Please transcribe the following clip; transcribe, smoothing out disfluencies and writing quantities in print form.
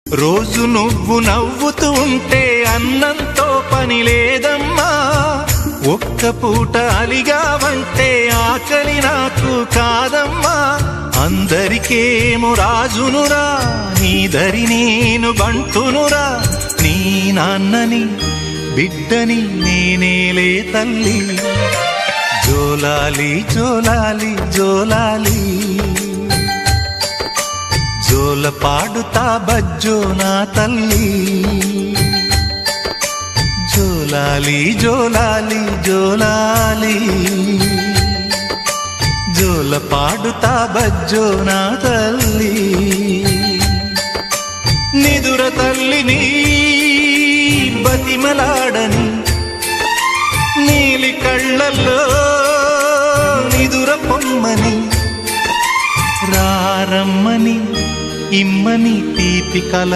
రోజు నువ్వు నవ్వుతూ ఉంటే అన్నంతో పని లేదమ్మా. ఒక్క పూట అలిగావంటే ఆకలి నాకు కాదమ్మా. అందరికేమో రాజునురా, నీ దరి నేను బంటునురా. నీ నాన్నని బిడ్డని నేనేలే తల్లి. జోలాలి జోలాలి జోలాలి, జోల పాడుతా బజ్జో నా తల్లి. జోలాలి జోలాలి జోలాలి, జోల పాడుతా బజ్జో నా తల్లి. నిదుర తల్లిని బతిమలాడని, నీలి కళ్ళల్లో నిదుర పొమ్మని, రారమ్మని ఇమ్మని తీపి కల